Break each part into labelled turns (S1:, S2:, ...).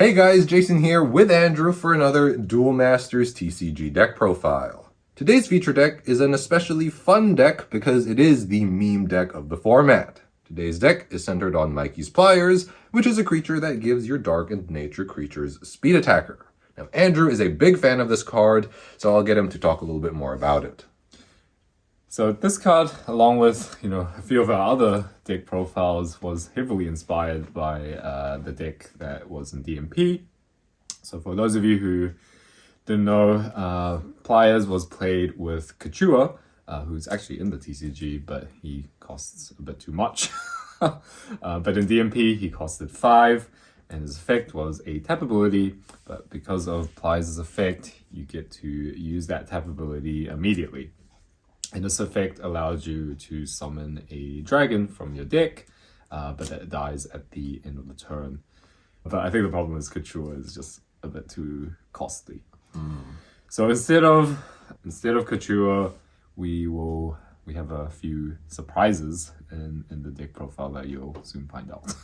S1: Hey guys, Jason here with Andrew for another Duel Masters TCG deck profile. Today's feature deck is an especially fun deck because it is the meme deck of the format. Today's deck is centered on Mykee's Pliers, which is a creature that gives your darkened nature creatures speed attacker. Now, Andrew is a big fan of this card, so I'll get him to talk a little bit more about it.
S2: So this card, along with a few of our other deck profiles, was heavily inspired by the deck that was in DMP. So for those of you who didn't know, Pliers was played with Kachua, who's actually in the TCG, but he costs a bit too much. But in DMP, he costed 5, and his effect was a tap ability. But because of Pliers' effect, you get to use that tap ability immediately. And this effect allows you to summon a dragon from your deck, but it dies at the end of the turn. But I think the problem is Kachua is just a bit too costly. So instead of Kachua, we have a few surprises in the deck profile that you'll soon find out.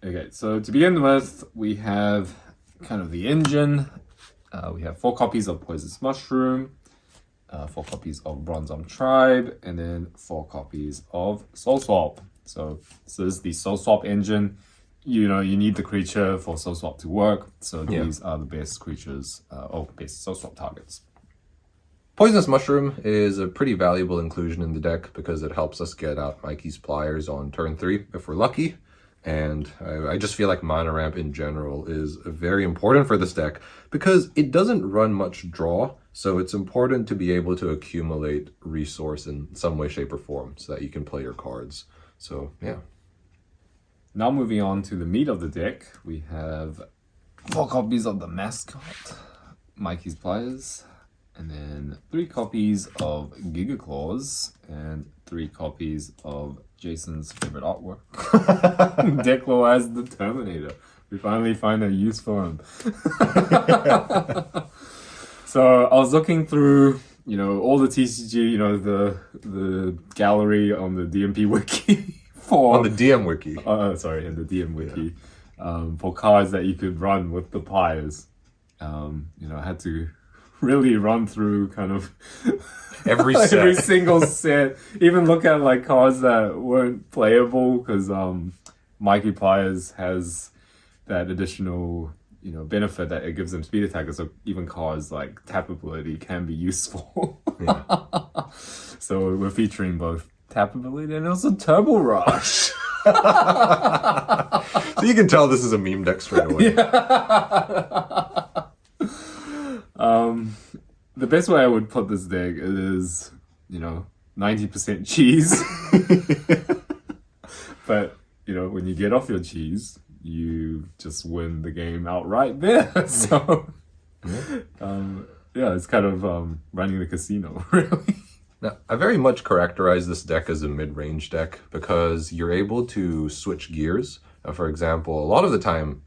S2: Okay, so to begin with, we have kind of the engine. We have 4 copies of Poisonous Mushroom, 4 copies of Bronze Arm Tribe, and then 4 copies of Soul Swap. So this is the Soul Swap engine. You need the creature for Soul Swap to work. So these are the best creatures, best Soul Swap targets.
S1: Poisonous Mushroom is a pretty valuable inclusion in the deck because it helps us get out Mykee's Pliers on turn 3 if we're lucky. And I just feel like mana ramp in general is very important for this deck because it doesn't run much draw, so it's important to be able to accumulate resource in some way, shape, or form so that you can play your cards. So, yeah.
S2: Now moving on to the meat of the deck, we have 4 copies of the mascot, Mykee's Pliers, and then 3 copies of Giga Claws, and 3 copies of Jason's favorite artwork, Declo as the Terminator. We finally find a use for him. So I was looking through, all the TCG, the gallery on the DMP wiki
S1: on the DM wiki.
S2: In the DM wiki, for cards that you could run with the Pliers. I had to really run through kind of
S1: every
S2: single set, even look at like cards that weren't playable because Mykee Pliers has that additional benefit that it gives them speed attacker, so even cards like tap ability can be useful. So we're featuring both tap ability and also Turbo Rush.
S1: So you can tell this is a meme deck straight away.
S2: The best way I would put this deck is, 90% cheese. But, when you get off your cheese, you just win the game outright there. So, it's kind of running the casino, really.
S1: Now, I very much characterize this deck as a mid-range deck because you're able to switch gears. For example, a lot of the time,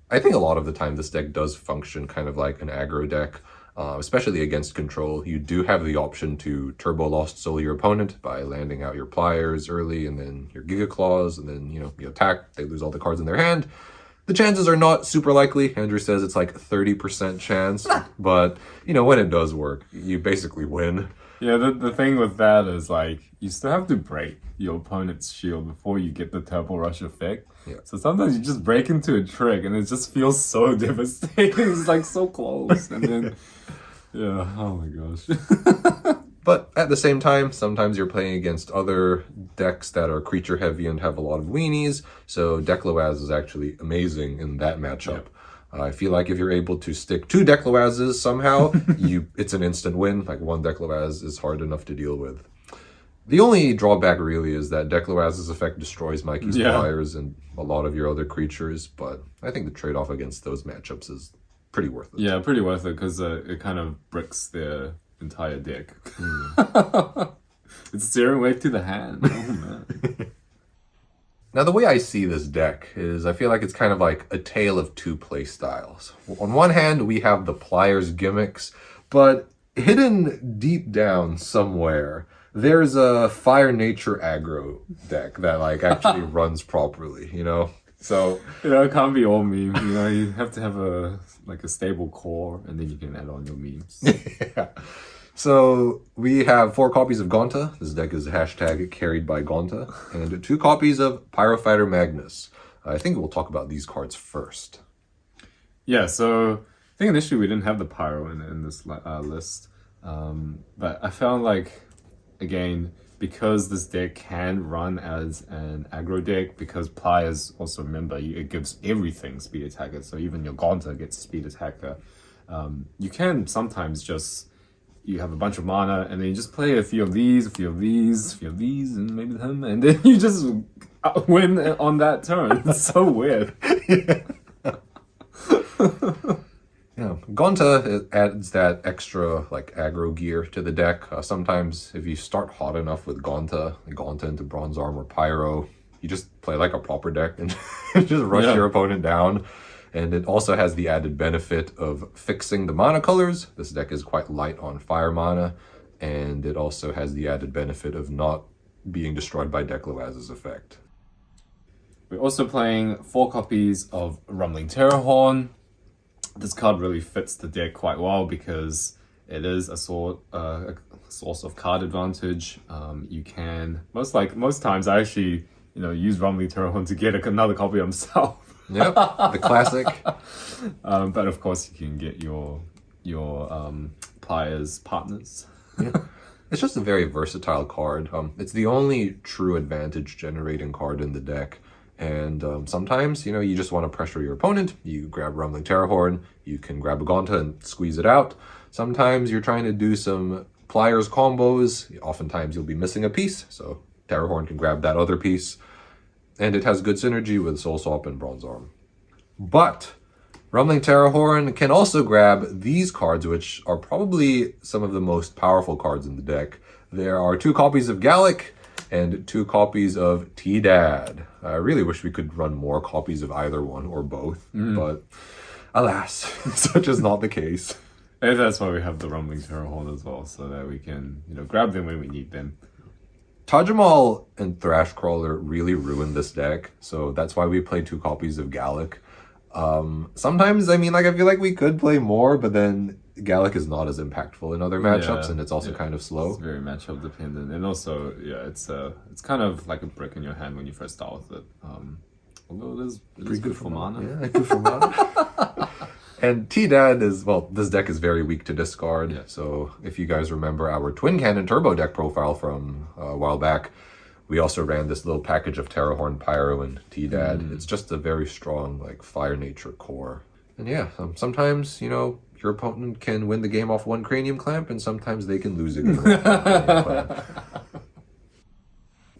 S1: this deck does function kind of like an aggro deck. Especially against control, you do have the option to turbo lost soul your opponent by landing out your Pliers early and then your Giga Claws, and then you attack, they lose all the cards in their hand. The chances are not super likely. Andrew says it's like 30% chance, but when it does work, you basically win.
S2: Yeah, the thing with that is like you still have to break your opponent's shield before you get the Turbo Rush effect.
S1: Yeah.
S2: So sometimes you just break into a trick and it just feels so devastating. It's like so close, and then oh my gosh.
S1: But at the same time, sometimes you're playing against other decks that are creature heavy and have a lot of weenies. So Decloaz is actually amazing in that matchup. Yeah. I feel like if you're able to stick 2 Decloazes somehow, it's an instant win. Like 1 Decloaz is hard enough to deal with. The only drawback really is that Decloaz's effect destroys Mykee's Pliers and a lot of your other creatures, but I think the trade-off against those matchups is pretty worth it.
S2: Yeah, pretty worth it because it kind of bricks their entire deck. It's steering way to the hand. Oh, man.
S1: Now, the way I see this deck is I feel like it's kind of like a tale of 2 play styles. On one hand, we have the Pliers gimmicks, but hidden deep down somewhere, there's a Fire Nature aggro deck that actually runs properly, So
S2: it can't be all meme. You have to have a stable core, and then you can add on your memes.
S1: yeah. So we have 4 copies of Gonta. This deck is hashtag carried by Gonta, and 2 copies of Pyrofighter Magnus. I think we'll talk about these cards first.
S2: Yeah, so I think initially we didn't have the Pyro in this list, but I found again, because this deck can run as an aggro deck, because Pliers also, remember, it gives everything speed attacker, so even your Gonta gets speed attacker. You can sometimes you have a bunch of mana, and then you just play a few of these, and maybe them, and then you just win on that turn. It's so weird.
S1: Yeah, Gonta adds that extra aggro gear to the deck. Sometimes if you start hot enough with Gonta into Bronze Armor Pyro, you just play like a proper deck and just rush your opponent down. And it also has the added benefit of fixing the mana colors. This deck is quite light on fire mana, and it also has the added benefit of not being destroyed by Declawaz's effect.
S2: We're also playing 4 copies of Rumbling Terrorhorn. This card really fits the deck quite well because it is a source of card advantage. You can most times I actually use Rumbling Terrorhorn to get another copy of himself.
S1: Yep, the classic.
S2: But of course you can get your Pliers partners.
S1: Yeah. It's just a very versatile card. It's the only true advantage generating card in the deck. And sometimes, you just want to pressure your opponent. You grab Rumbling Terrorhorn, you can grab a Gonta and squeeze it out. Sometimes you're trying to do some Pliers combos. Oftentimes you'll be missing a piece, so Terrorhorn can grab that other piece. And it has good synergy with Soul Swap and Bronze Arm. But Rumbling Terrorhorn can also grab these cards, which are probably some of the most powerful cards in the deck. There are 2 copies of Gallic and 2 copies of T-Dad. I really wish we could run more copies of either one or both, but alas, such is not the case.
S2: And that's why we have the Rumbling Terrorhorn as well, so that we can grab them when we need them.
S1: Tajamal and Thrashcrawler really ruined this deck, so that's why we play 2 copies of Gallic. Sometimes, I feel like we could play more, but then Gallic is not as impactful in other matchups, and it's also kind of slow.
S2: It's very matchup dependent, and also, it's kind of like a brick in your hand when you first start with it. Although it is good for mana.
S1: Yeah, good for mana. And T-Dad this deck is very weak to discard. Yeah. So if you guys remember our Twin Cannon Turbo deck profile from a while back, we also ran this little package of Terrorhorn, Pyro, and T-Dad. It's just a very strong fire nature core. And yeah, sometimes, your opponent can win the game off 1 Cranium Clamp, and sometimes they can lose it.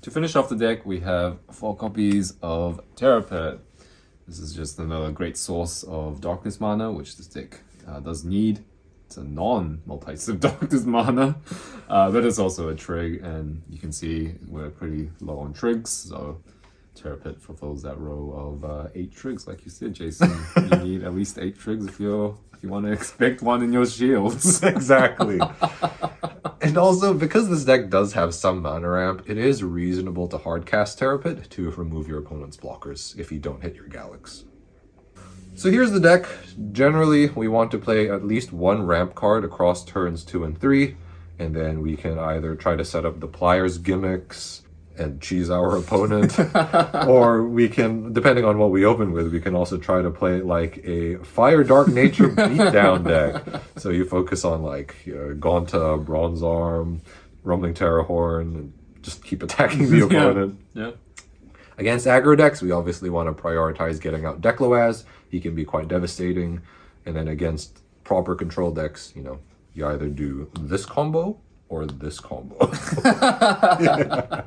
S2: To finish off the deck, we have 4 copies of Terrapet. This is just another great source of darkness mana, which this deck does need. It's a non-multi-sip darkness mana, but it's also a trig, and you can see we're pretty low on trigs, so Terrapet fulfills that role of 8 trigs, like you said, Jason. You need at least 8 trigs if you want to expect one in your shields.
S1: Exactly. And also, because this deck does have some mana ramp, it is reasonable to hardcast Terrapet to remove your opponent's blockers if you don't hit your Gallics. So here's the deck. Generally, we want to play at least 1 ramp card across turns 2 and 3, and then we can either try to set up the Pliers gimmicks and cheese our opponent, or we can, depending on what we open with, we can also try to play a Fire Dark Nature beatdown deck. So you focus on Gonta, Bronze Arm, Rumbling Terrorhorn, and just keep attacking the opponent.
S2: Yeah.
S1: Against aggro decks, we obviously want to prioritize getting out Declawaz. He can be quite devastating. And then against proper control decks, you either do this combo or this combo. Yeah.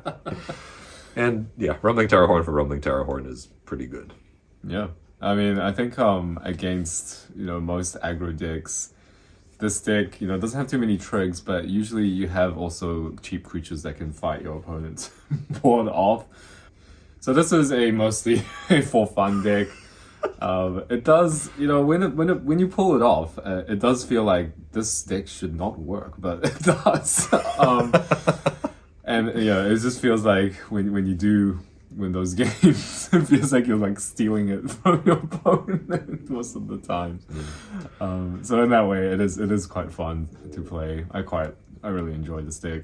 S1: And yeah, Rumbling Terrorhorn for Rumbling Terrorhorn is pretty good.
S2: Yeah. I think against, most aggro decks, this deck, doesn't have too many trigs, but usually you have also cheap creatures that can fight your opponent's board off. So this is mostly a for fun deck. It does, when you pull it off, it does feel like this deck should not work, but it does. And it just feels like when you do win those games. It feels like you're like stealing it from your opponent most of the time. So in that way, it is quite fun to play. I really enjoy this deck.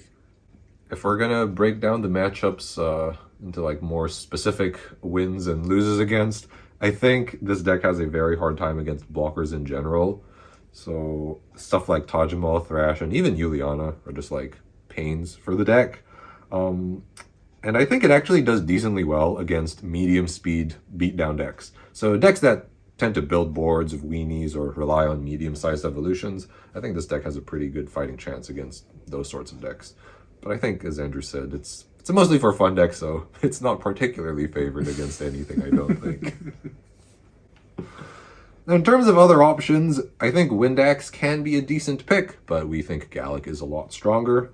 S1: If we're gonna break down the matchups into like more specific wins and loses against, I think this deck has a very hard time against blockers in general. So stuff like Tajimal, Thrash, and even Juliana are just like pains for the deck. And I think it actually does decently well against medium speed beatdown decks. So decks that tend to build boards of weenies or rely on medium-sized evolutions, I think this deck has a pretty good fighting chance against those sorts of decks. But I think, as Andrew said, it's a mostly for fun deck, so it's not particularly favored against anything, I don't think. Now, in terms of other options, I think Windax can be a decent pick, but we think Gallic is a lot stronger.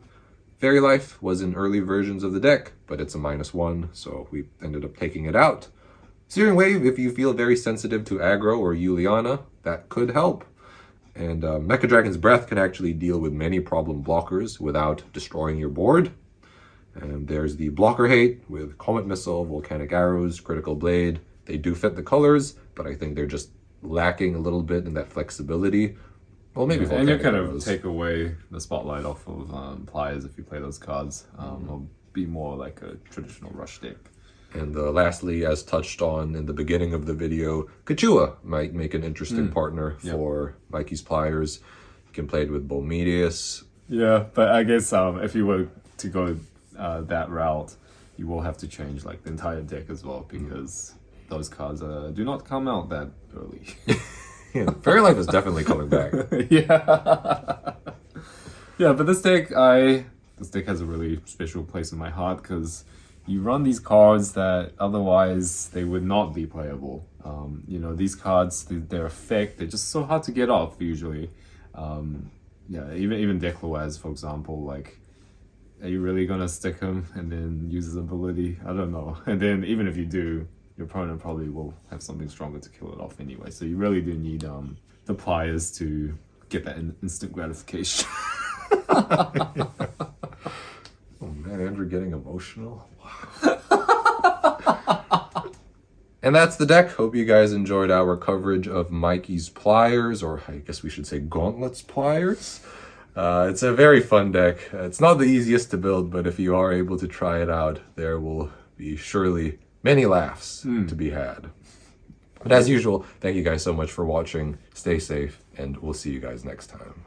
S1: Fairy Life was in early versions of the deck, but it's a -1, so we ended up taking it out. Searing Wave, if you feel very sensitive to aggro or Juliana, that could help. And Mecha Dragon's Breath can actually deal with many problem blockers without destroying your board. And there's the blocker hate with Comet Missile, Volcanic Arrows, Critical Blade. They do fit the colors, but I think they're just lacking a little bit in that flexibility. Well, maybe
S2: and you kind of take away the spotlight off of Pliers if you play those cards. It'll be more like a traditional rush deck.
S1: And lastly, as touched on in the beginning of the video, Kachua might make an interesting partner for Mykee's Pliers. You can play it with Bomedius.
S2: Yeah, but I guess if you were to go that route, you will have to change like the entire deck as well, because those cards do not come out that early.
S1: Yeah, Fairy Life is definitely coming back.
S2: Yeah, but this deck has a really special place in my heart because you run these cards that otherwise they would not be playable. These cards, their effect, they're just so hard to get off usually. Even Decloaz, for example, like, are you really gonna stick him and then use his ability? I don't know. And then even if you do, your opponent probably will have something stronger to kill it off anyway. So you really do need the Pliers to get that instant gratification.
S1: Oh man, Andrew getting emotional. Wow. And that's the deck. Hope you guys enjoyed our coverage of Mykee's Pliers, or I guess we should say Gauntlet's Pliers. It's a very fun deck. It's not the easiest to build, but if you are able to try it out, there will be surely many laughs to be had. But as usual, thank you guys so much for watching. Stay safe, and we'll see you guys next time.